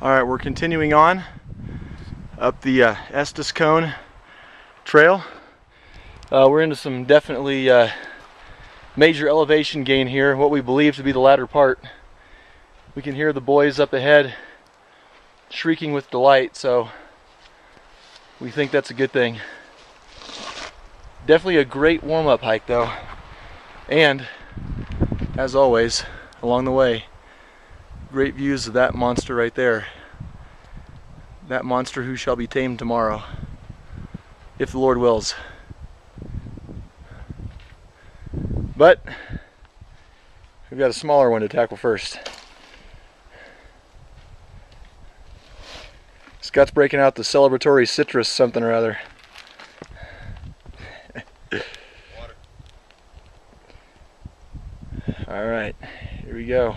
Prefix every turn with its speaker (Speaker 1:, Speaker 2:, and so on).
Speaker 1: Alright, we're continuing on up the Estes Cone trail. We're into some definitely major elevation gain here, what we believe to be the latter part. We can hear the boys up ahead shrieking with delight, so we think that's a good thing. Definitely a great warm-up hike though, and as always along the way, great views of that monster right there. That monster who shall be tamed tomorrow, if the Lord wills. But we've got a smaller one to tackle first. Scott's breaking out the celebratory citrus something or other. All right, here we go.